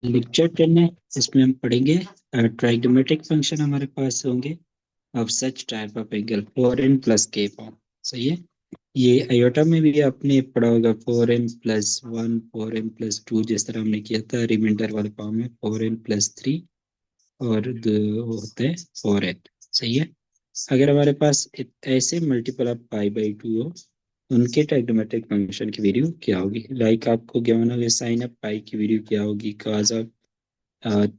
Lecture 10 है। इसमें हम पढ़ेंगे ट्राइगोमेट्रिक फंक्शन हमारे पास होंगे of such type of angle 4n plus के फॉर्म। सही है। ये आयोटा में भी आपने पढ़ा होगा 4n+1 4n+2 जिस तरह हमने किया था रिमाइंडर वाले फॉर्म में 4n+3 और वो होता है 4n। सही है। अगर हमारे पास ऐसे मल्टीपल ऑफ पाई/2 हो उनके ट्राइगोमेट्रिक फंक्शन की वैल्यू क्या होगी। लाइक आपको गिवन होगा साइन ऑफ पाई की वैल्यू क्या होगी, कॉस ऑफ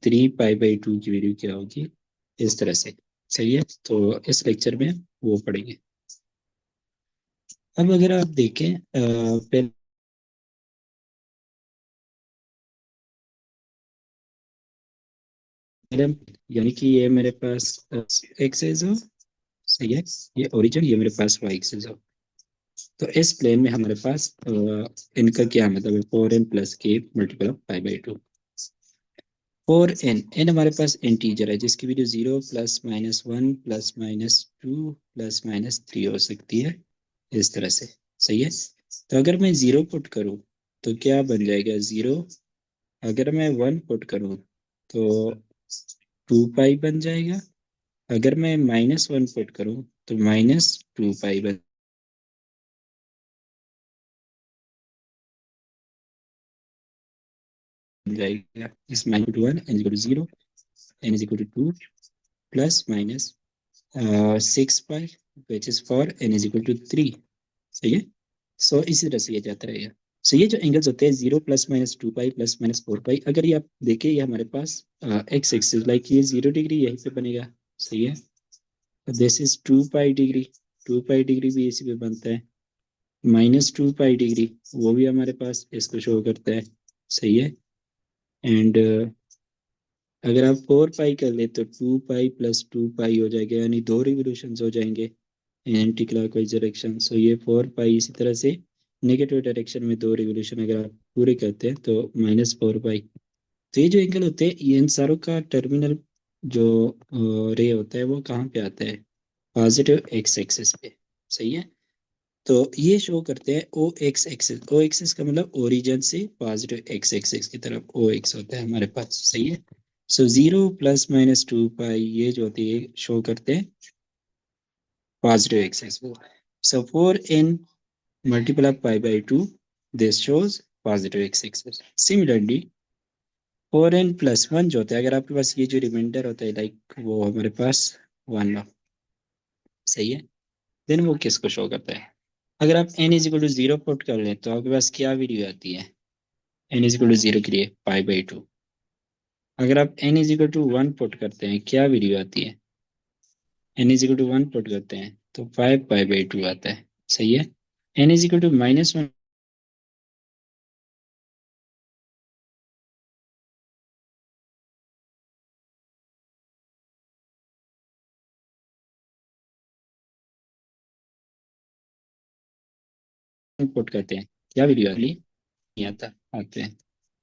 3 पाई/2 की वैल्यू क्या होगी, इस तरह से। सही है। तो इस लेक्चर में वो पढ़ेंगे। अब अगर आप देखें पहले यानी कि ये मेरे पास एक्सेस हो। सही है। ये ओरिजिन, ये मेरे पास वाई एक्सेस हो। तो इस प्लेन में हमारे पास इनका क्या मतलब है, 4n+k मल्टीपल ऑफ पाई/2। 4n हमारे पास इंटीजर है जिसकी वैल्यू 0 +-1 +-2 +-3 हो सकती है, इस तरह से। सही है। तो अगर मैं 0 पुट करूं तो क्या बन जाएगा 0। अगर मैं 1 पुट करूं तो 2 पाई बन जाएगा। अगर मैं -1 पुट करूं तो -2 पाई बन जाएगा। इस -1 n = 0 n = 2 +-6 pi which is for n = 3। सही है। सो इसी तरह से ये जाता रहेगा। सो ये जो एंगल्स होते हैं 0 +-2 पाई +-4 पाई, अगर ये आप देखें ये हमारे पास एक्स एक्सिस लाइक ये 0 डिग्री यहीं पे बनेगा। सही है। This is 2 pi degree, 2 pi degree भी इसी पे बनता है। -2 पाई डिग्री वो भी हमारे पास इसको शो करता है। सही है। एंड अगर आप 4 पाई कर ले तो 2 पाई +2 पाई हो जाएगा, यानी दो रिवोल्यूशन हो जाएंगे एंटी क्लॉकवाइज डायरेक्शन। सो ये 4 पाई इसी तरह से नेगेटिव डायरेक्शन में दो रिवोल्यूशन अगर आप पूरे करते हैं तो -4 पाई। तो ये जो एंगल होते हैं ये इन सारों का टर्मिनल जो रे होता है वो कहाँ पे आता है, पॉजिटिव एक्स एक्सिस पे। सही है। तो ये शो करते हैं ओ एक्स एक्सिस। ओ एक्सिस का मतलब ओरिजिन से पॉजिटिव एक्स एक्सिस की तरफ ओ एक्स होता है हमारे पास। सही है। सो 0 +-2 पाई ये जो होती है शो करते हैं पॉजिटिव एक्सिस को। सो 4n multiple of pi/2 this shows positive x axis. Similarly 4n+1 जो होता है, अगर आपके पास ये जो रिमाइंडर होता है लाइक वो हमारे पास 1 हो। सही है। देन वो किसको शो करता है। अगर आप n = 0 पुट कर लें तो आपके पास क्या वैल्यू आती है n = 0 के लिए पाई/2। अगर आप n = 1 पुट करते हैं क्या वैल्यू आती है, n = 1 पुट करते हैं तो 5 पाई/2 आता है। सही है। n = -1 पुट करते हैं क्या वैल्यू आती है, नहीं आता, आते हैं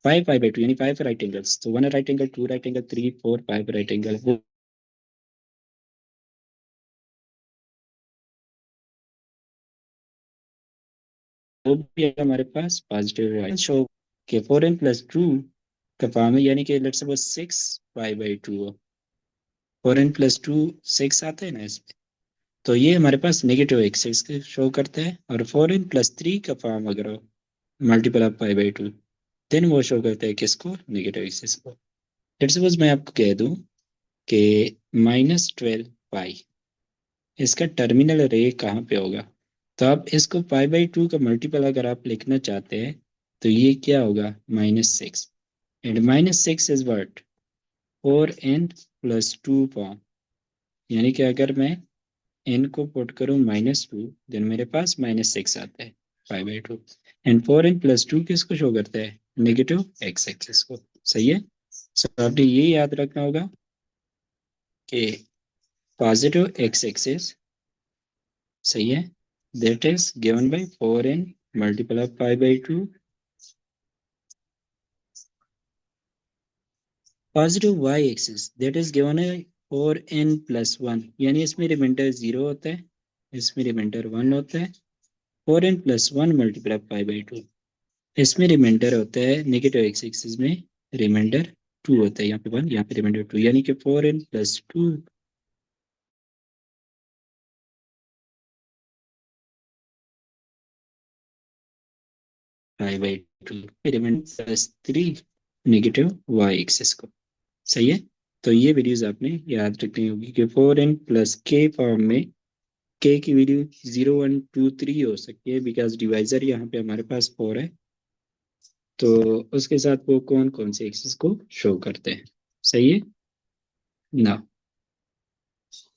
5 पाई/2 यानी 5 राइट एंगल्स। तो 1 right angle, 2 right angle, 3 4 5 right angle, वो भी है हमारे पास पॉजिटिव है। शो के 4n+2 का फॉर्म है, यानी कि लेट्स सपोज 6 पाई/2 हो। 4n+2 6 आता है ना इसमें। तो ये हमारे पास नेगेटिव एक्सिस के शो करता है। और 4n+3 का फॉर्म अगर हो मल्टीपल ऑफ पाई/2 देन वो शो करता है किसको, नेगेटिव एक्सिस को। लेट्स सपोज मैं आपको कह दूं कि -12 पाई इसका टर्मिनल रे कहाँ पे होगा। तो आप इसको पाई/2 का मल्टीपल अगर आप लिखना चाहते हैं तो ये क्या होगा, -6। And -6 is what, 4n+2 form. यानी कि अगर मैं n को पुट करूं -2 देन मेरे पास -6 आता है पाई/2। एंड 4n+2 किसको शो करता है, नेगेटिव एक्स एक्सिस को। सही है। सो आपने ये याद रखना होगा कि पॉजिटिव एक्स एक्सिस, सही है, that is given by 4n multiple of pi/2। Positive y axis that is given है 4n+1, यानी इसमें रिमाइंडर 0 होता है, इसमें रिमाइंडर 1 होता है। 4n+1 मल्टीपल ऑफ pi/2 इसमें रिमाइंडर होता है नेगेटिव एक्स एक्सिस में रिमाइंडर 2 होता है, यहाँ पे 1, यहाँ पे रिमाइंडर 2, यानी कि 4n+2 5/2 reminder +3 negative y axis को। सही है। तो ये वीडियोस आपने याद रखनी होगी कि 4n+k फॉर्म में k की वैल्यू 0 1 2 3 हो सकती है, बिकॉज डिवाइजर यहाँ पे हमारे पास 4 है। तो उसके साथ वो कौन कौन से एक्सिस को शो करते हैं। सही है ना।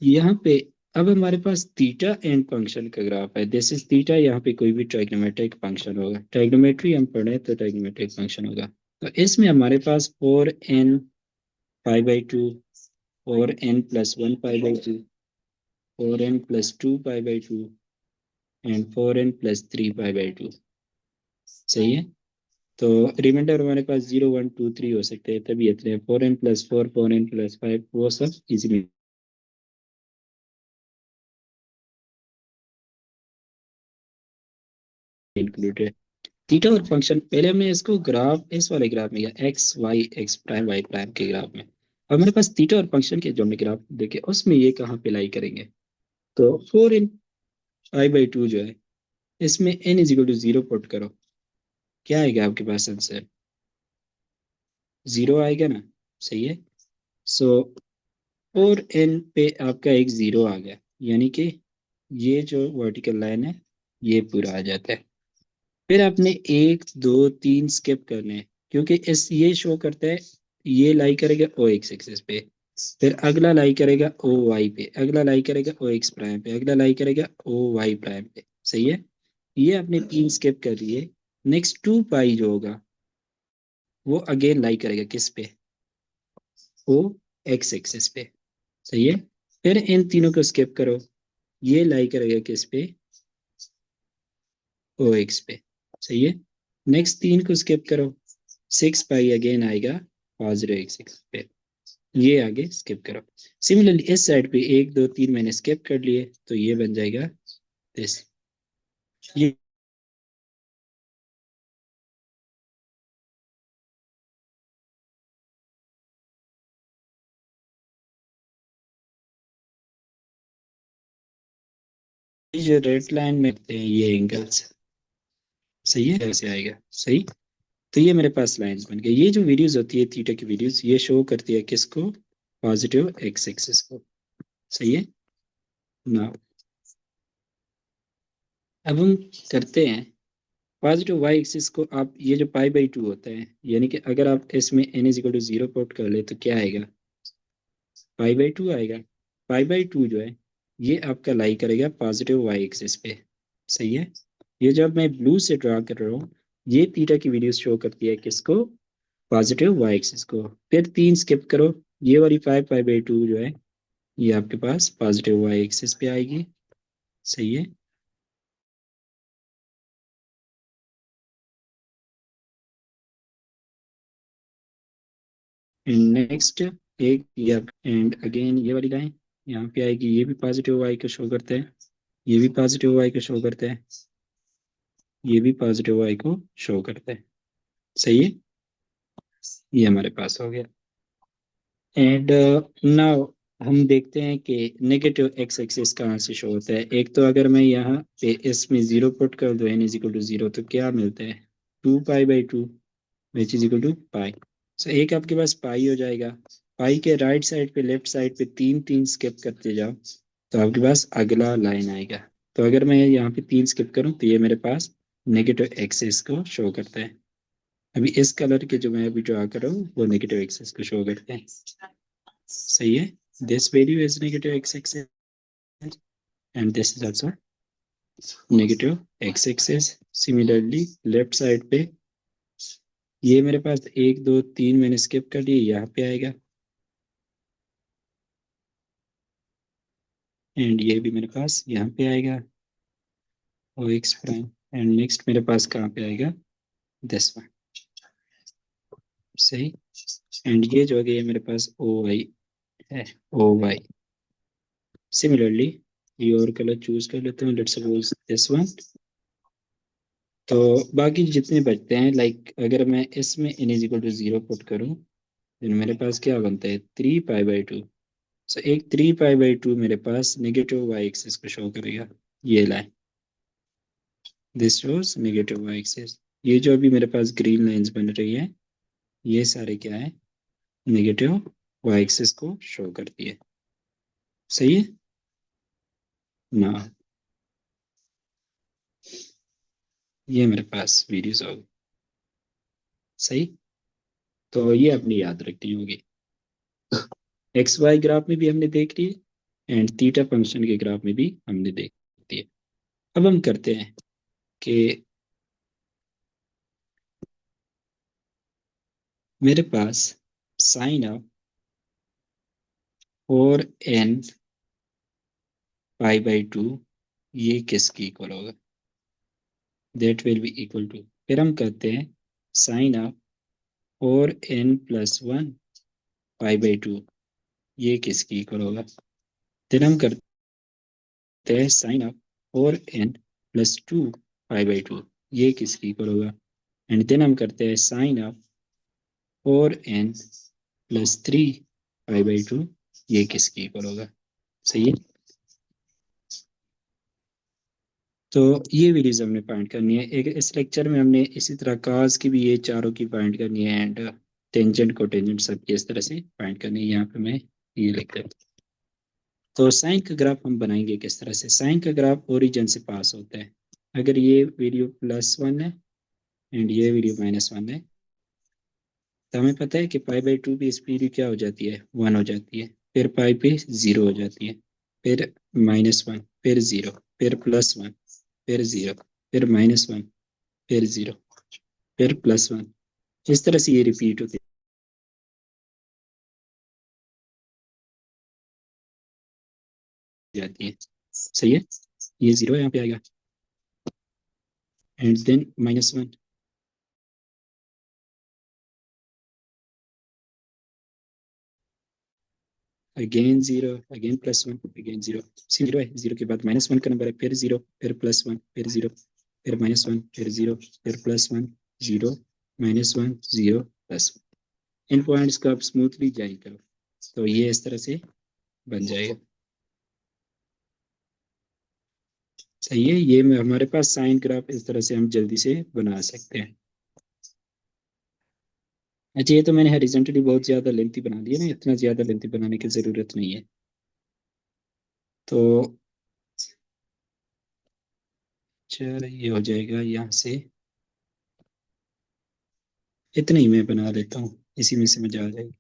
यहाँ पे अब हमारे पास थीटा एंड फंक्शन का ग्राफ है। दिस इज थीटा, यहाँ पे कोई भी ट्राइग्नोमेट्रिक फंक्शन होगा। ट्राइग्नोमेट्री हम पढ़े तो ट्राइग्नोमेट्रिक फंक्शन होगा। तो इसमें हमारे पास 4n π/2, 4n+1 π/2, 4n+2 π/2 and 4n+3 π/2। सही है। तो रिमाइंडर हमारे पास 0 1 2 3 हो सकते हैं, तभी इतने 4n+4, 4n+5 वो सब इजीली इंक्लूडेड है। थीटा और फंक्शन, पहले हमने इसको ग्राफ, इस वाले ग्राफ में या X Y X prime Y prime के ग्राफ में। अब हमारे पास थीटा और फंक्शन के जो हमने ग्राफ देखे उसमें ये कहाँ पे लाई करेंगे। तो 4n π/2 जो है, इसमें n = 0 पुट करो, क्या आएगा आपके पास आंसर, 0 आएगा ना। सही है। सो 4n पे आपका एक 0 आ गया, यानी कि ये जो वर्टिकल लाइन है ये पूरा आ जाता है। फिर आपने 1 2 3 स्किप करने हैं, क्योंकि इस ये शो करता है, ये लाई करेगा ओ एक्स एक्सिस पे, फिर अगला लाई करेगा ओ वाई पे, अगला लाई करेगा ओ एक्स प्राइम पे, अगला लाई करेगा ओ वाई प्राइम पे। सही है। ये आपने 3 स्किप कर लिए। नेक्स्ट 2 पाई जो होगा वो अगेन लाई करेगा किस पे, ओ एक्स एक्सिस पे। सही है। फिर इन तीनों को स्किप करो, ये लाई करेगा किस पे, ओ एक्स पे। सही है। नेक्स्ट 3 को स्किप करो, 6 पाई अगेन आएगा पॉजिटिव एक्स एक्सिस पे, ये आगे स्किप करो। सिमिलरली इस साइड पे 1 2 3 मैंने स्किप कर लिए, तो ये बन जाएगा दिस। ये जो रेड लाइन में होते हैं ये एंगल्स। सही है, ऐसे आएगा। सही। तो ये मेरे पास लाइंस बन गए। ये जो वीडियोस होती है थीटा की वीडियोस, ये शो करती है किसको, पॉजिटिव एक्स एक्सिस को। सही है ना। अब हम करते हैं पॉजिटिव वाई एक्सिस को। आप ये जो π/2 होता है, यानी कि अगर आप इसमें n = 0 पुट कर ले तो क्या आएगा, π/2 आएगा। π/2 जो है ये आपका लाई करेगा पॉजिटिव वाई एक्सिस पे। सही है। ये जब मैं ब्लू से ड्रा कर रहा हूँ, ये थीटा की वीडियो शो करती है किसको, पॉजिटिव वाई एक्सिस को। फिर 3 स्किप करो, ये वाली 5π/2 जो है ये आपके पास पॉजिटिव वाई एक्सिस पे आएगी। सही है। नेक्स्ट एक या एंड अगेन ये वाली लाइन यहाँ पे आएगी, ये भी पॉजिटिव वाई को शो करता है, ये भी पॉजिटिव वाई को शो करता है, ये भी पॉजिटिव वाई को शो करता है। सही है। ये हमारे पास हो गया। एंड नाउ हम देखते हैं कि नेगेटिव एक्स एक्सिस कहाँ से शो होता है। एक तो अगर मैं यहाँ पे इसमें 0 पुट कर दूँ n = 0, तो क्या मिलता है, 2π/2 विच इज इक्वल टू पाई। सो एक आपके पास पाई हो जाएगा। पाई के राइट साइड पे लेफ्ट साइड पे 3 3 स्किप करते जाओ, तो आपके पास अगला लाइन आएगा। तो अगर मैं यहाँ पे 3 स्किप करूँ तो ये मेरे पास नेगेटिव एक्सिस को शो करता है। अभी इस कलर के जो मैं अभी ड्रा कर रहा हूँ वो नेगेटिव एक्सिस को शो करते हैं। सही है। This value is negative x axis and this is also negative x axis. Similarly left side पे ये मेरे पास 1 2 3 मैंने स्किप कर दिए, यहाँ पे आएगा। एंड ये भी मेरे पास यहाँ पे आएगा ओ एक्स प्राइम। एंड नेक्स्ट मेरे पास कहाँ पे आएगा, दिस वन। सही। एंड ये जो है ये मेरे पास ओ वाई है, ओ वाई। सिमिलरली ये और कलर चूज कर लेते हैं, लेट्स सपोज दिस वन। तो बाकी जितने बचते हैं, लाइक अगर मैं इसमें n is equal to 0 put करूँ, तो मेरे पास क्या बनता है 3 पाई बाई 2। सो एक 3 पाई बाई 2 मेरे पास नेगेटिव वाई एक्सिस को शो करेगा। ये line, this shows negative Y axis. ये जो अभी मेरे पास ग्रीन लाइंस बन रही है, ये सारे क्या है, नेगेटिव वाई एक्सिस को शो करती है। सही है ना? ये मेरे पास वीडियोस होगी। सही। तो ये अपनी याद रखनी होगी। एक्स वाई ग्राफ में भी हमने देख ली है, एंड थीटा फंक्शन के ग्राफ में भी हमने देख ली है। अब हम करते हैं कि मेरे पास sine of 4n pi by 2 ये किसकी इक्वल होगा? That will be equal to, फिर हम कहते हैं sign of 4n+1 pi by 2 ये किसकी इक्वल होगा? फिर हम करते हैं sign of 4n+2 pi by 2 ये किसकी इक्वल होगा? एंड देन हम करते हैं sign of 4n+3 pi by 2 ये किसकी इक्वल होगा? सही है। तो ये वीडियोस हमने पॉइंट करनी है। एक इस लेक्चर में हमने इसी तरह काज की भी ये चारों की पॉइंट करनी है, एंड टेंजेंट को टेंजेंट सबकी इस तरह से पॉइंट करनी है। यहाँ पे मैं ये लिख रहा हूँ। तो साइन का ग्राफ हम बनाएंगे किस तरह से? साइन का ग्राफ ओरिजिन से पास होता है। अगर ये वीडियो +1 है एंड ये वीडियो -1 है, तो हमें पता है कि पाई बाई 2 की स्पीड क्या हो जाती है, 1 हो जाती है। फिर पाई पे 0 हो जाती है, फिर -1, फिर 0, फिर +1, फिर 0, फिर -1, फिर 0, फिर +1। इस तरह से ये रिपीट होती जाती है। सही है। ये 0 यहाँ पे आएगा, and then -1, again 0, again +1, again 0। 0 है, 0 के बाद -1 का नंबर है, फिर 0, फिर +1, फिर 0, फिर -1, फिर 0, फिर +1, 0, -1, 0, +1। इन पॉइंट्स को आप स्मूथली ज्वाइन करो तो ये इस तरह से बन जाएगा। सही है। ये में हमारे पास साइन ग्राफ इस तरह से हम जल्दी से बना सकते हैं। अच्छा, ये तो मैंने हॉरिजॉन्टली बहुत ज्यादा लेंथी बना दिया ना, इतना ज्यादा लेंथी बनाने की जरूरत नहीं है। तो चलो ये हो जाएगा यहाँ से, इतना ही मैं बना लेता हूँ, इसी में समझ आ जाएगी।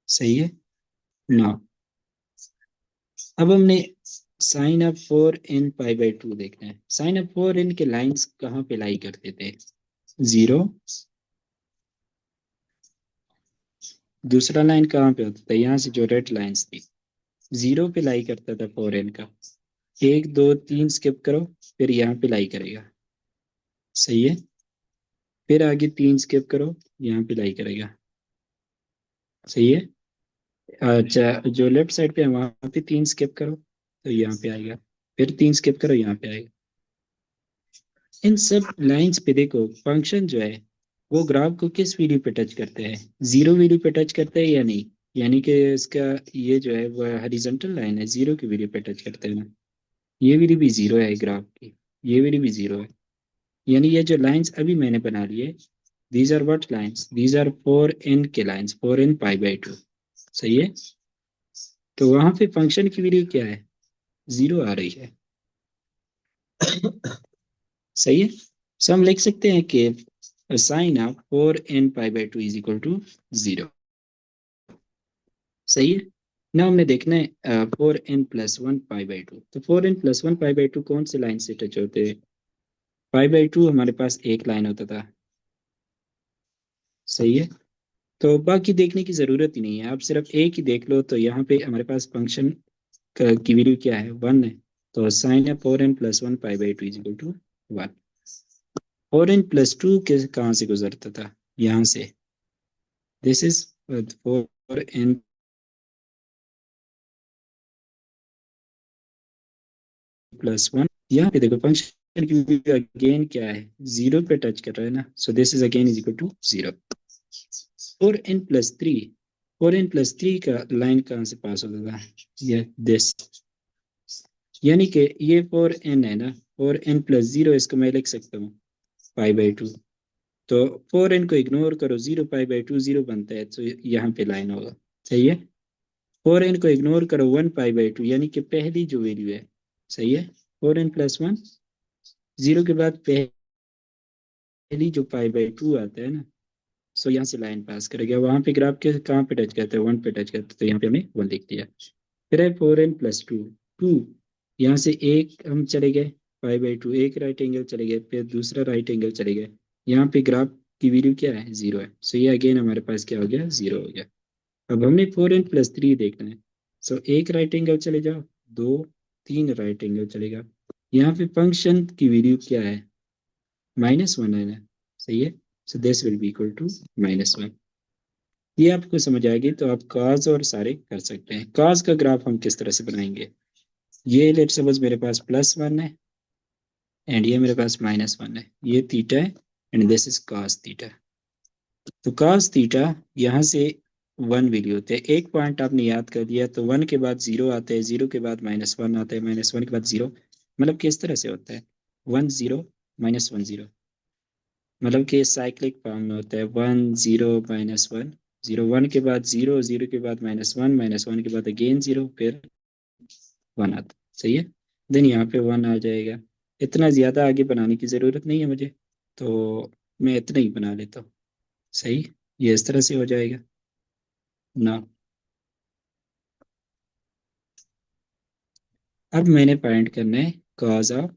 सही है ना? अब हमने sign of 4n pi by 2 देखना है। साइन ऑफ 4n के लाइंस कहाँ पे लाई करते थे? 0। दूसरा लाइन कहाँ पे होता था? यहाँ से जो रेड लाइंस थी, 0 पे लाई करता था 4n का। 1 2 3 स्किप करो, फिर यहाँ पे लाई करेगा। सही है। फिर आगे 3 स्किप करो, यहाँ पे लाई करेगा। सही है। अच्छा, जो लेफ्ट साइड पे है वहां पे 3 स्किप करो तो यहाँ पे आएगा। फिर 3 स्किप करो, यहाँ पे आएगा। इन सब लाइंस पे देखो, फंक्शन जो है वो ग्राफ को किस वैल्यू पे टच करते हैं? 0 वैल्यू पे टच करते हैं या नहीं? यानी कि इसका ये जो है वो हॉरिजॉन्टल लाइन है, 0 की वैल्यू पे टच करते हैं ना। ये वैल्यू भी 0 है ग्राफ की, ये वैल्यू भी 0 है। यानी ये जो लाइंस अभी मैंने बना लिए, these are what lines? These are 4n के लाइंस, 4n पाई बाई 2। सही है। तो वहां पे फंक्शन की वैल्यू क्या है? 0 आ रही है। सही है। सो हम लिख सकते हैं कि sine of 4n pi by 2 is equal to 0। सही है ना? हमने देखना है 4n+1 पाई बाई 2। तो 4n+1 पाई बाई 2 कौन से लाइन से टच होते हैं? पाई बाई 2 हमारे पास एक लाइन होता था। सही है। तो बाकी देखने की जरूरत ही नहीं है, आप सिर्फ एक ही देख लो। तो यहाँ पे हमारे पास फंक्शन की वैल्यू क्या है? 1 है। तो साइन है 4n+1 pi by 2 is equal to 1। 4n+2 के कहाँ से गुजरता था? यहाँ से। दिस इज 4n +1, यहाँ पे देखो फंक्शन की वैल्यू अगेन क्या है, 0 पे टच कर रहा है ना, so this is again is equal to 0। 4n+3, 4n+3 का लाइन कहाँ से पास होता था, ये दिस, यानी कि ये 4n है ना, 4n+0 इसको मैं लिख सकता हूँ π/2। तो 4n को इग्नोर करो, 0 π/2 0 बनता है, तो यहाँ पे लाइन होगा, सही है। 4n को इग्नोर करो, 1 π/2, यानी कि पहली जो वैल्यू है, सही है। 4n+1, 0 के बाद पहली जो π/2 आता है ना, सो यहाँ से लाइन पास करेगा, वहां पे ग्राफ के कहाँ पे टच करता है, 1 पे टच करता है, तो यहाँ पे हमने 1 लिख दिया। फिर है 4n+2, 2, यहाँ से एक हम चले गए, π/2 एक राइट एंगल चले गए, फिर दूसरा राइट एंगल चले गए, यहाँ पे ग्राफ की वैल्यू क्या है, 0 है, सो ये अगेन हमारे पास क्या हो गया, 0 हो गया। अब हमने 4n+3 देखना है, सो एक राइट एंगल चले जाओ, दो, तीन राइट एंगल चलेगा, यहाँ पे फंक्शन की वैल्यू क्या है, -1 है ना, सही है। So this will be equal to -1। ये आपको समझ आएगी तो आप काज और सारे कर सकते हैं। काज का ग्राफ हम किस तरह से बनाएंगे, ये लेट सपोज मेरे पास +1 है एंड ये मेरे पास -1 है, ये थीटा है and this is cos theta. तो cos थीटा यहाँ से 1 वैल्यू होते हैं, एक पॉइंट आपने याद कर दिया, तो 1 के बाद 0 आता है, 0 के बाद -1 आता है, -1 के बाद 0, मतलब किस तरह से होता है, 1 0 -1 0, मतलब कि साइक्लिक फॉर्म में होता है, 1 0 -1 0, 1 के बाद 0, 0 के बाद -1, -1 के बाद अगेन 0, फिर 1 आता है, सही है। देन यहाँ पे 1 आ जाएगा। इतना ज़्यादा आगे बनाने की ज़रूरत नहीं है मुझे, तो मैं इतना ही बना लेता हूँ, सही। ये इस तरह से हो जाएगा ना। अब मैंने फाइंड करना है cos of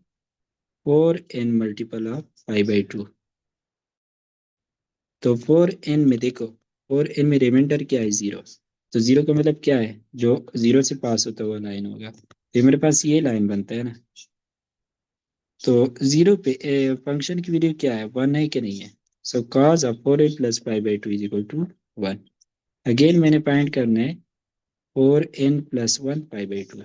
4n multiple of π/2। तो 4n में देखो, 4n में रिमाइंडर क्या है, 0, तो 0 का मतलब क्या है, जो 0 से पास होता हुआ लाइन होगा, तो मेरे पास ये लाइन बनता है ना। तो 0 पे फंक्शन की वैल्यू क्या है, 1 है कि नहीं है, so cos of 4n+π/2 is equal to 1। Again मैंने फाइंड करना है 4n+1 π/2।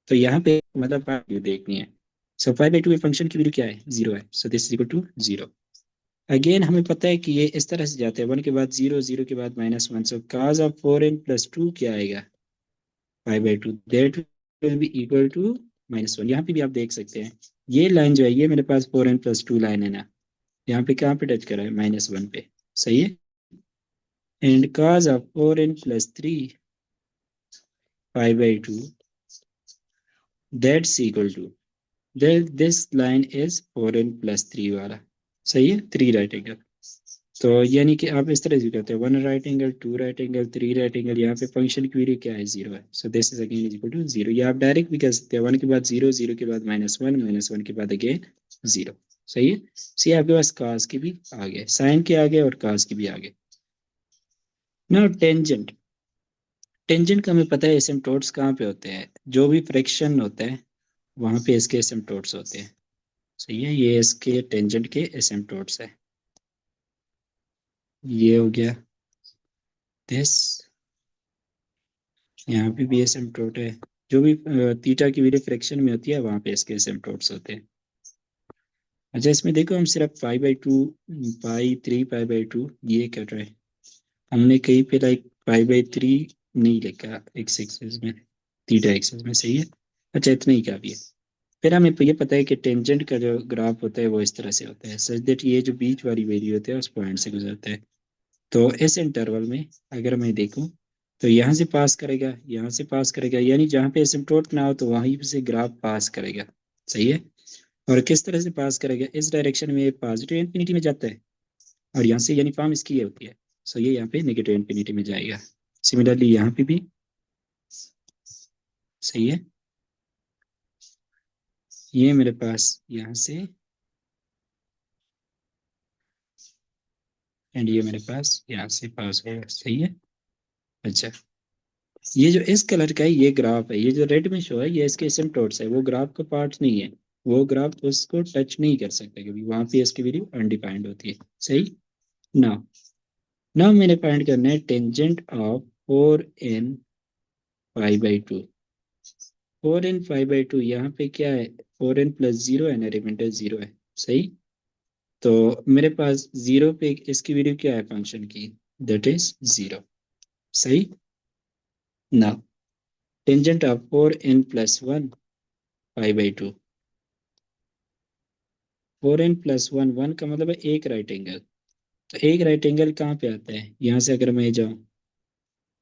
तो यहाँ पे मतलब वैल्यू देखनी है, सो 5/2 में फंक्शन की वैल्यू क्या है, 0 है, so this is equal to 0। Again हमें पता है कि ये इस तरह से जाते हैं, 1 के बाद 0, 0 के बाद -1, सो cos ऑफ 4n+2 क्या आएगा, 5/2, that will be equal to -1। यहाँ पे भी आप देख सकते हैं, ये लाइन जो है, ये मेरे पास 4n+2 लाइन है ना, यहाँ पे कहाँ पे टच करा है, -1 पे, सही है। And cos of 4n+3 5/2, that's equal to, this line is 4n+3 वाला, सही है, 3 राइट एंगल। तो यानी कि आप इस तरह से करते हैं, 1 right angle, 2 right angle, 3 right angle, यहाँ पे फंक्शन की वैल्यू क्या है, 0 है, so this is again is equal to 0। या आप डायरेक्ट भी कर सकते हैं, 1 के बाद 0, 0 के बाद -1, -1 के बाद अगेन 0, सही है। सो ये आपके पास कास की भी आ गए, साइन के आगे और कास की भी आ गए। ना टेंजेंट, टेंजेंट का हमें पता है एसिम्प्टोट्स कहाँ पे होते हैं, जो भी फ्रैक्शन होता है वहां पे इसके एसिम्प्टोट्स होते हैं, सही है। ये इसके टेंजेंट के एसिम्प्टोट्स है, ये हो गया दिस, यहाँ पे भी एसिम्प्टोट है, जो भी थीटा की वैल्यू फ्रैक्शन में होती है वहां पे इसके एसिम्प्टोट्स होते हैं। अच्छा इसमें देखो हम सिर्फ 5/2, π3 π/2 ये कर रहे हैं, हमने कहीं पे लाइक 5/3 नहीं लिखा एक्स एक्सिस में, थीटा एक्सिस में, सही है। अच्छा इतना ही काफी है। फिर हमें ये पता है कि टेंजेंट का जो ग्राफ होता है वो इस तरह से होता है, सच दैट ये जो बीच वाली वैल्यू होती है उस पॉइंट से गुजरता है। तो इस इंटरवल में अगर मैं देखूं, तो यहाँ से पास करेगा, यहाँ से पास करेगा, यानी जहाँ पे एसिम्प्टोट ना हो तो वहीं से ग्राफ पास करेगा, सही है। और किस तरह से पास करेगा, इस डायरेक्शन में पॉजिटिव इन्फिनिटी में जाता है, और यहाँ से यानी फॉर्म इसकी ये होती है, सो ये यहाँ पे नेगेटिव इन्फिनिटी में जाएगा। सिमिलरली यहाँ पे भी सही है, ये मेरे पास यहाँ से एंड ये मेरे पास यहाँ से पास होगा, सही है। अच्छा ये जो इस कलर का है ये ग्राफ है, ये जो रेड में शो है ये इसके एसिम्प्टोट्स है, वो ग्राफ का पार्ट नहीं है, वो ग्राफ उसको टच नहीं कर सकता क्योंकि वहां पे इसकी वैल्यू अनडिफाइंड होती है, सही। नाउ नाउ मैंने फाइंड करना है टेंजेंट ऑफ 4n π/2। 4n π/2 यहाँ पे क्या है, 4n+0 है ना, रिमाइंडर 0 है, सही। तो मेरे पास 0 पे इसकी वैल्यू क्या है फंक्शन की, दैट इज 0, सही। Now tangent of 4n+1 π/2। 4n+1, 1 का मतलब है एक राइट एंगल। तो एक राइट एंगल कहाँ पे आता है, यहाँ से अगर मैं जाऊँ,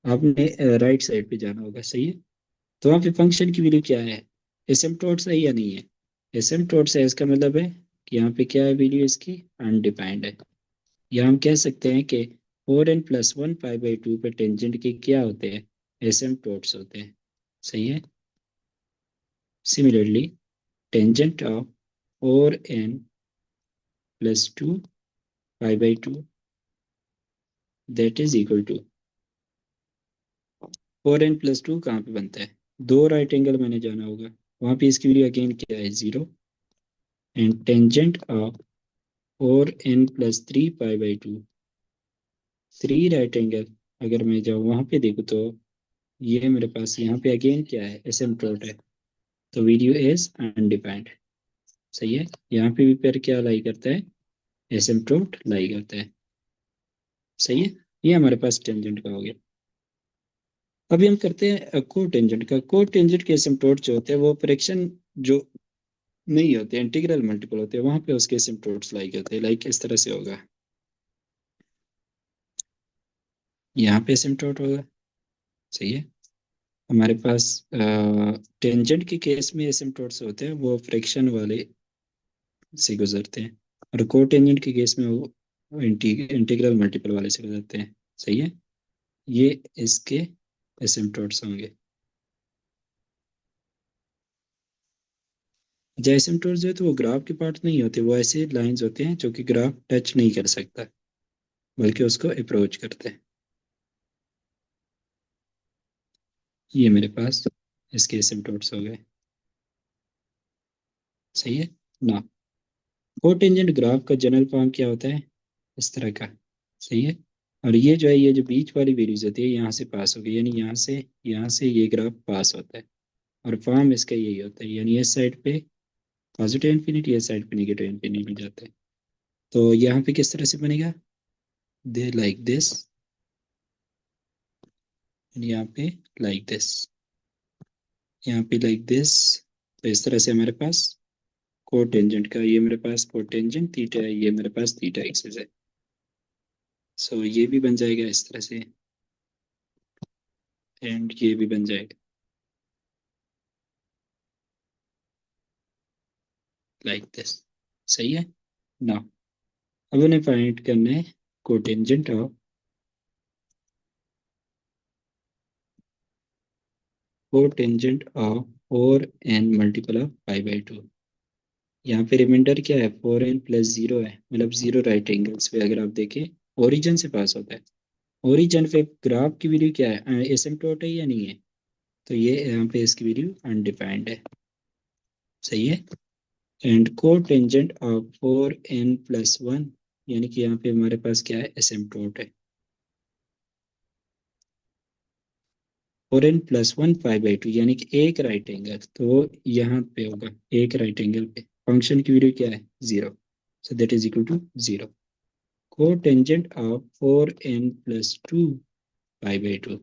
आपने राइट साइड पे जाना होगा, सही है। तो वहाँ पे फंक्शन की वैल्यू क्या है, एसिम्पटोट है या नहीं है, एसिम्पटोट है, इसका मतलब है कि यहाँ पे क्या है, वैल्यू इसकी अनडिफाइंड है। या हम कह सकते हैं कि 4n+1 π/2 पे टेंजेंट के क्या होते हैं, एसिम्पटोट्स होते हैं, सही है। Similarly tangent of 4n+2 π/2 that is equal to 4n+2 कहाँ पे बनता है, दो राइट एंगल मैंने जाना होगा, वहाँ पे इसकी वैल्यू अगेन क्या है, 0। And tangent of 4n+3 π/2, three right angle अगर मैं जाऊँ वहाँ पे देखूँ तो ये मेरे पास यहाँ पे अगेन क्या है, एसिम्पटोट है। तो वीडियो इज अनडिफाइंड, सही है। यहाँ पे भी फिर क्या लाई करता है, एसिम्पटोट लाई करता है, सही है। ये हमारे पास टेंजेंट का हो गया। अभी हम करते हैं को टेंजेंट का। को टेंजेंट के एसिम्पटोट जो होते हैं वो फ्रैक्शन जो नहीं होते, इंटीग्रल मल्टीपल होते हैं, वहां पे उसके एसिम्पटोट्स लाई करते हैं। लाइक इस तरह से होगा, यहाँ पे एसिम्पटोट होगा, सही है। हमारे पास टेंजेंट के केस में एसिम्पटोट्स होते हैं वो फ्रैक्शन वाले से गुजरते हैं, और को टेंजेंट के केस में वो इंटीग्रल मल्टीपल वाले से गुजरते हैं, सही है। ये इसके एसिम्पटोट्स होंगे। जो एसिम्पटोट्स जो है तो वो ग्राफ के पार्ट नहीं होते, वो ऐसे लाइंस होते हैं जो कि ग्राफ टच नहीं कर सकता, बल्कि उसको अप्रोच करते हैं। ये मेरे पास इसके एसिम्पटोट्स हो गए, सही है ना। कोटेंजेंट ग्राफ का जनरल फॉर्म क्या होता है, इस तरह का, सही है। और ये जो है, ये जो बीच वाली वेल्यूज होती है यहाँ से पास होगी, यानी यहाँ से ये ग्राफ पास होता है, और फॉर्म इसका यही होता है, यानी इस साइड पे पॉजिटिव इन्फिनिटी, इस साइड पे नेगेटिव इन्फिनिटी जाता है। तो यहाँ पे किस तरह से बनेगा, दे लाइक दिस, यहाँ पे लाइक दिस, यहाँ पे लाइक दिस। तो इस तरह से हमारे पास कोटेंजेंट का, ये मेरे पास कोटेंजेंट थीटा है, ये मेरे पास थीटा एक्सिस है। सो ये भी बन जाएगा इस तरह से, एंड ये भी बन जाएगा लाइक दिस, सही है ना। अब उन्हें फाइंड करना है कोटेंजेंट ऑफ 4n×π/2। यहाँ पे रिमाइंडर क्या है, 4n+0 है, मतलब 0 राइट एंगल्स पे अगर आप देखें ओरिजिन से पास होता है। ओरिजिन पे ग्राफ की वैल्यू क्या है, एसिम्पटोट है या नहीं है, तो ये यहाँ पे इसकी वैल्यू अनडिफाइंड है, सही है। एंड कोटेंजेंट ऑफ 4n+1, यानी कि यहाँ पे हमारे पास क्या है, एसिम्पटोट है। 4n+1 π/2 यानी कि एक राइट एंगल, तो वो यहाँ पे होगा एक राइट एंगल पे, फंक्शन की वैल्यू क्या है, 0। So that is equal to 0। को टेंजेंट ऑफ 4n+2 π/2,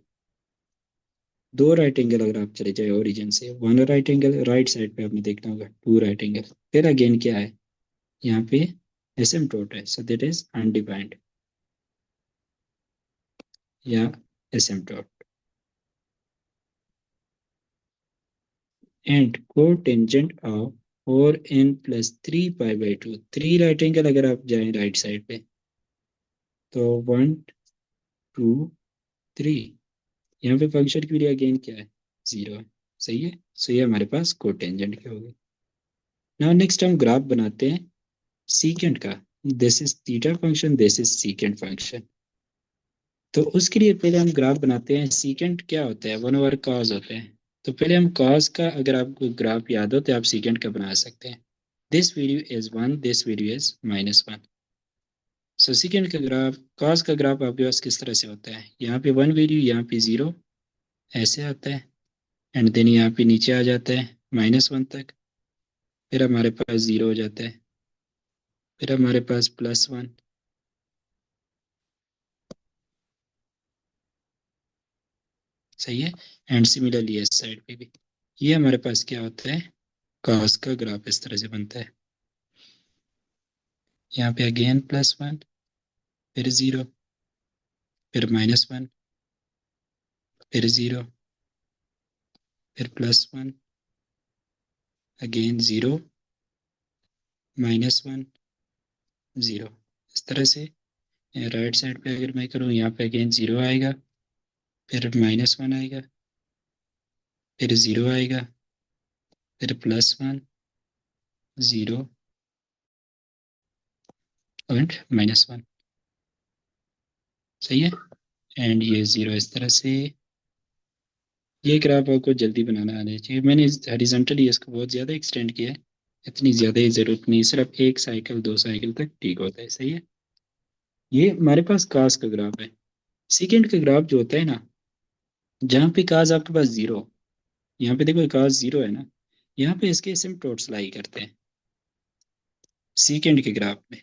दो राइट एंगल अगर आप चले जाए ओरिजिन से, one right angle right side पे आपने देखना होगा, टू राइट एंगल, फिर अगेन क्या है, यहाँ पे एसिम्पटोट है, सो दैट इज अनडिफाइंड या asymptote. And cotangent of 4n+3 π/2, three right angle अगर आप जाएं राइट साइड पे, तो 1 2 3, यहाँ पे फंक्शन की वैल्यू अगेन क्या है, 0 है, सही है। सो ये हमारे पास कोटेंजेंट की होगी। नाउ नेक्स्ट हम ग्राफ बनाते हैं सीकेंट का। This is theta function, this is secant function. तो उसके लिए पहले हम ग्राफ बनाते हैं। सीकेंट क्या होता है, 1/cos होते हैं। तो पहले हम cos का, अगर आपको ग्राफ याद हो तो आप सीकेंट का बना सकते हैं। This value is 1, this value is -1। So second का ग्राफ, कॉस का ग्राफ आपके पास किस तरह से होता है, यहाँ पे 1 वैल्यू, यहाँ पे 0, ऐसे आता है, एंड देन यहाँ पे नीचे आ जाता है -1 तक, फिर हमारे पास 0 हो जाता है, फिर हमारे पास +1, सही है। एंड सिमिलरली इस साइड पे भी ये हमारे पास क्या होता है, कॉस का ग्राफ इस तरह से बनता है। यहाँ पे अगेन +1, फिर 0, फिर -1, फिर 0, फिर +1, अगेन 0, -1, 0, इस तरह से। राइट साइड पे अगर मैं करूँ, यहाँ पे अगेन 0 आएगा, फिर -1 आएगा, फिर 0 आएगा, फिर +1, 0 एंड -1, सही है। एंड ये 0 इस तरह से। ये ग्राफ आपको जल्दी बनाना आना चाहिए। मैंने हॉरिजॉन्टली इसको बहुत ज़्यादा एक्सटेंड किया है, इतनी ज़्यादा ही ज़रूरत नहीं, सिर्फ 1 साइकिल 2 साइकिल तक ठीक होता है, सही है। ये हमारे पास कास का ग्राफ है। सेकेंड का ग्राफ जो होता है ना, जहाँ पे कास आपके पास 0, यहाँ पे देखो कास 0 है ना, यहाँ पे इसके एसिम्पटोट्स लाई करते हैं सेकेंड के ग्राफ में।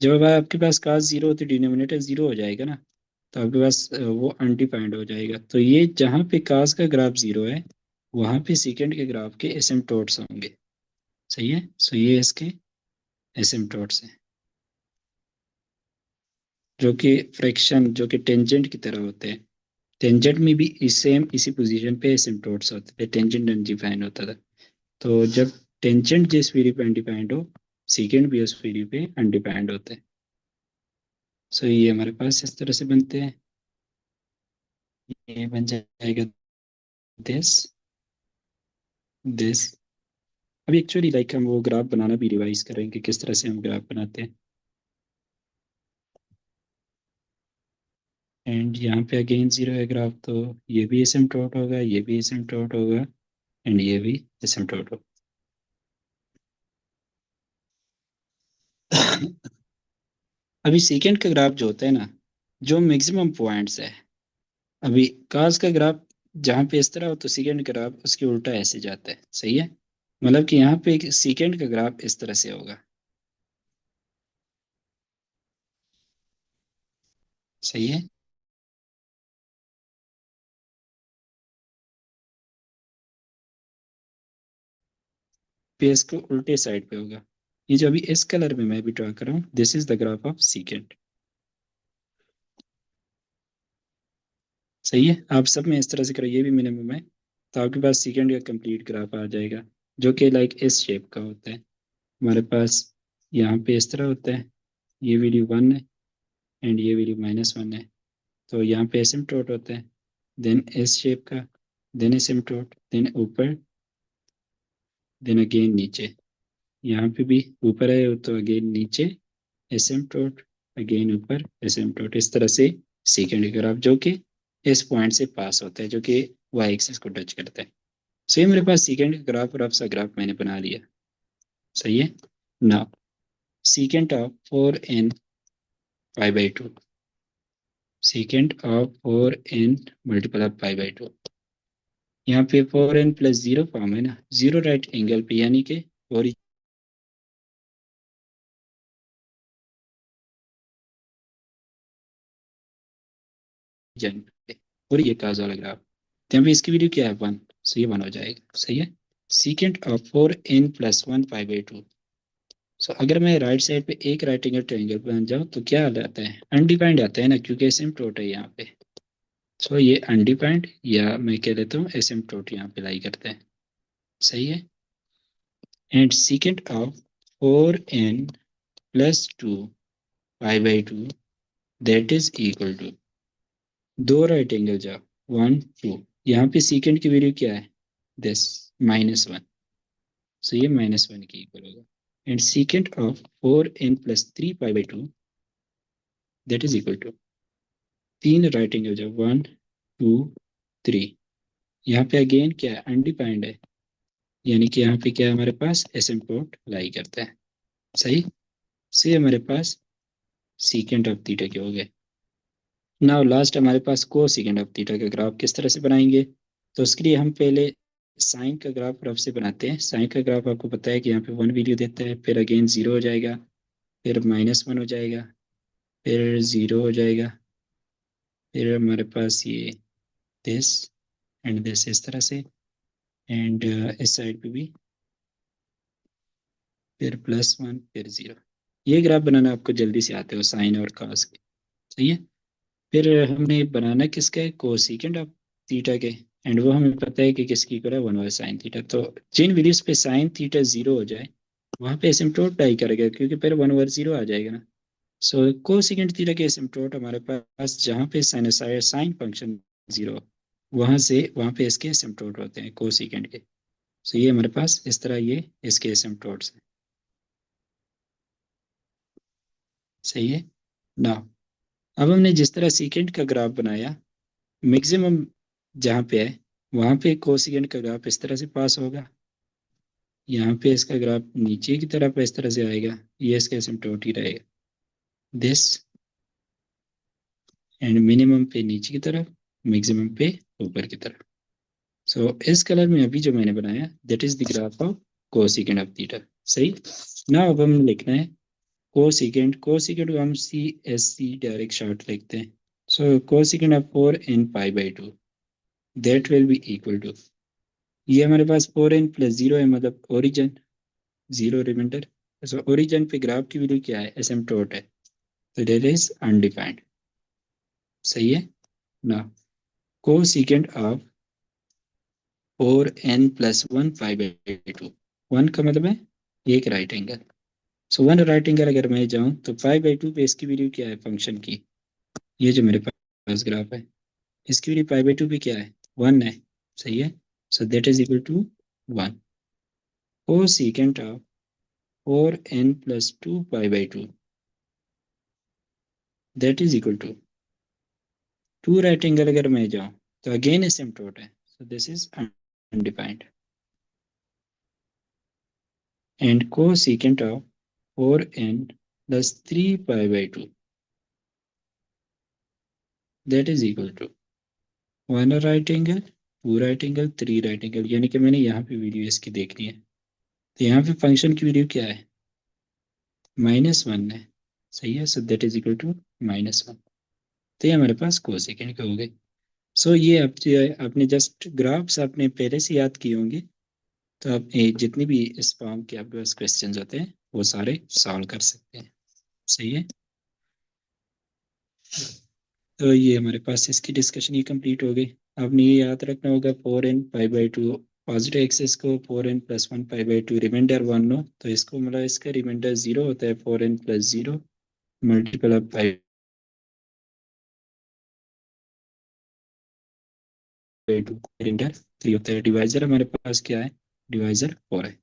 जब आपके पास कास 0 हो तो डिनोमिनेटर 0 हो जाएगा ना, तो आपके पास वो अनडिफाइंड हो जाएगा। तो ये जहाँ पे कास का ग्राफ 0 है, वहाँ पे सेकेंड के ग्राफ के एसिम्पटोट्स होंगे, सही है। सो ये इसके एसिम्पटोट्स हैं, जो कि फ्रैक्शन, जो कि टेंजेंट की तरह होते हैं। टेंजेंट में भी सेम इसी पोजीशन पे एसिम्पटोट्स होते थे, टेंजेंट अनडिफाइंड होता था। तो जब टेंजेंट जिस वेरी पे अनडिफाइंड हो, सेकेंड भी उस वेरी पे अनडिफाइंड होता है। सो ये हमारे पास इस तरह से बनते हैं। ये बन जाएगा दिस दिस। अभी एक्चुअली लाइक हम वो ग्राफ बनाना भी रिवाइज करेंगे कि किस तरह से हम ग्राफ बनाते हैं। एंड यहाँ पे अगेन 0 है ग्राफ, तो ये भी एसिम्पटोट होगा, ये भी एसिम्पटोट होगा, एंड ये भी एसिम्पटोट होगा। अभी सेकेंड का ग्राफ जो होता है ना, जो मैक्सिमम पॉइंट्स है, अभी कास का ग्राफ जहाँ पे इस तरह हो, तो सेकेंड का ग्राफ उसके उल्टा ऐसे जाता है, सही है। मतलब कि यहाँ पे एक सेकेंड का ग्राफ इस तरह से होगा, सही है। पे इसको उल्टे साइड पे होगा। ये जो अभी इस कलर में मैं भी ड्रा कर रहा हूँ, this is the graph of second, सही है। आप सब में इस तरह से करो, ये भी मिनिमम है, तो आपके पास सेकेंड का कंप्लीट ग्राफ आ जाएगा, जो कि लाइक इस शेप का होता है। हमारे पास यहाँ पे इस तरह होता है, ये वैल्यू 1 है, एंड ये वैल्यू -1 है, तो यहाँ पे एसिम्पटोट होता है, देन एस शेप का, देन एसिम्पटोट, देन ऊपर, देन अगेन नीचे। यहाँ पे भी ऊपर है तो अगेन नीचे एसिम्पटोट, अगेन ऊपर एसिम्पटोट, इस तरह से सेकेंड ग्राफ जो कि इस पॉइंट से पास होता है, जो कि वाई एक्सिस को टच करता है। सो ये मेरे पास सेकेंड ग्राफ और आपसा ग्राफ मैंने बना लिया, सही है। Now secant of 4n π/2, secant of 4n multiple of π/2। यहाँ पे 4n+0 फॉर्म है ना, जीरो राइट एंगल पे, यानी कि ओरिजिन पे, और ये काज वाला ग्राफ, तो यहाँ पे इसकी वैल्यू क्या है, 1, सो ये 1 हो जाएगा, सही है। secant of 4n+1 π/2। सो अगर मैं राइट साइड पे एक राइट एंगल ट्रायंगल बन जाऊँ तो क्या आता है, अनडिफाइंड आता है ना, क्योंकि एसिम्पटोट है यहाँ पे। सो ये अनडिफाइंड, या मैं कह लेता हूँ एसिम्पटोट यहाँ पे लाई करते हैं, सही है। And secant of 4n+2 π/2, that is equal to, दो राइट एंगल जाओ, 1 2, यहाँ पे secant की वैल्यू क्या है, दिस -1, सो ये -1 की इक्वल होगा। And secant of 4n+3 π/2, that is equal to, तीन राइट एंगल जाओ, 1 2 3, यहाँ पे अगेन क्या है, अनडिफाइंड है, यानी कि यहाँ पे क्या है, हमारे पास एसिम्पटोट लाई करता है, सही। सही हमारे पास सीकेंट ऑफ थीटा के हो गए। नाउ लास्ट हमारे पास को सीकेंट ऑफ थीटा का ग्राफ किस तरह से बनाएंगे, तो उसके लिए हम पहले साइन का ग्राफ रफ से बनाते हैं। साइन का ग्राफ आपको पता है कि यहाँ पे 1 वैल्यू देता है, फिर अगेन 0 हो जाएगा, फिर -1 हो जाएगा, फिर 0 हो जाएगा, फिर हमारे पास ये दिस एंड दिस इस तरह से, एंड इस साइड पे भी फिर +1 फिर 0। ये ग्राफ बनाना आपको जल्दी से आते हो साइन और कॉस के, सही है। फिर हमने बनाना किसका है, कोसिकेंट ऑफ थीटा के, एंड वो हमें पता है कि किसकी इक्वल है 1/sin थीटा। तो जिन वैल्यूज पे साइन थीटा 0 हो जाए वहाँ पे एसिम्पटोट डाई करेगा, क्योंकि फिर 1/0 आ जाएगा ना। सो कोसिकेंट थीटा के एसिम्पटोट हमारे पास जहाँ पे साइनोसाइड साइन फंक्शन 0, वहाँ पे इसके एसिम्पटोट होते हैं कोसिकेंट के। सो ये हमारे पास इस तरह ये इसके एसिम्पटोट्स हैं, सही है ना। अब हमने जिस तरह सीकेंट का ग्राफ बनाया, मैक्सिमम जहाँ पे है वहाँ पे कोसिकेंट का ग्राफ इस तरह से पास होगा, यहाँ पे इसका ग्राफ नीचे की तरफ इस तरह से आएगा, ये इसका एसिम्पटोट ही रहेगा दिस, एंड मिनिमम पे नीचे की तरफ, मैक्सिमम पे ऊपर की तरफ। सो इस कलर में अभी जो मैंने बनाया that is the graph of cosecant of theta, सही ना। अब हम लिखना है कोसिकेंट को हम C S C direct short लिखते हैं। So cosecant of 4n π/2 that will be equal to, ये हमारे पास 4n + 0 है, मतलब ओरिजिन 0 रिमाइंडर। सो ओरिजिन पे ग्राफ की वैल्यू क्या है, एसिम्पटोट है, तो दैट इज अनडिफाइंड, सही है ना। कोसिकेंट ऑफ 4n + 1 π/2, 1 का मतलब है एक राइट एंगल। सो 1 राइट एंगल अगर मैं जाऊं तो π/2 पे इसकी वैल्यू क्या है फंक्शन की, ये जो मेरे पास ग्राफ है इसकी वैल्यू π/2 पे क्या है, 1 है, सही है। So that is equal to 1। Cosecant of 4n + 2 π/2 that is equal to 2 right angle अगर मैं जाऊं तो अगेन एसिम्पटोट है, so this is undefined. And cosecant of 4n + 3 π/2 that is equal to 1 right angle, 2 right angle, 3 right angle, यानी कि मैंने यहाँ पे वीडियो इसकी देखनी है। तो यहाँ पे फंक्शन की वैल्यू क्या है, -1 है, सही है। So that is equal to -1। तो ये हमारे पास कोसेकेंड के हो गए। सो ये आपने जस्ट ग्राफ्स आपने पहले से याद किए होंगे, तो आप जितनी भी इस फॉर्म के आपके पास क्वेश्चन होते हैं वो सारे सॉल्व कर सकते हैं, सही है। तो ये हमारे पास इसकी डिस्कशन ये कंप्लीट हो गई। आपने ये याद रखना होगा 4n π/2 पॉजिटिव एक्सेस को 4n + 1 π/2 रिमाइंडर 1 हो तो इसको मतलब इसका रिमाइंडर 0 होता है, 4n + 0 मल्टीपल ऑफ π/2 रिमाइंडर 3 होता है। डिवाइजर हमारे पास क्या है, डिवाइजर 4 है।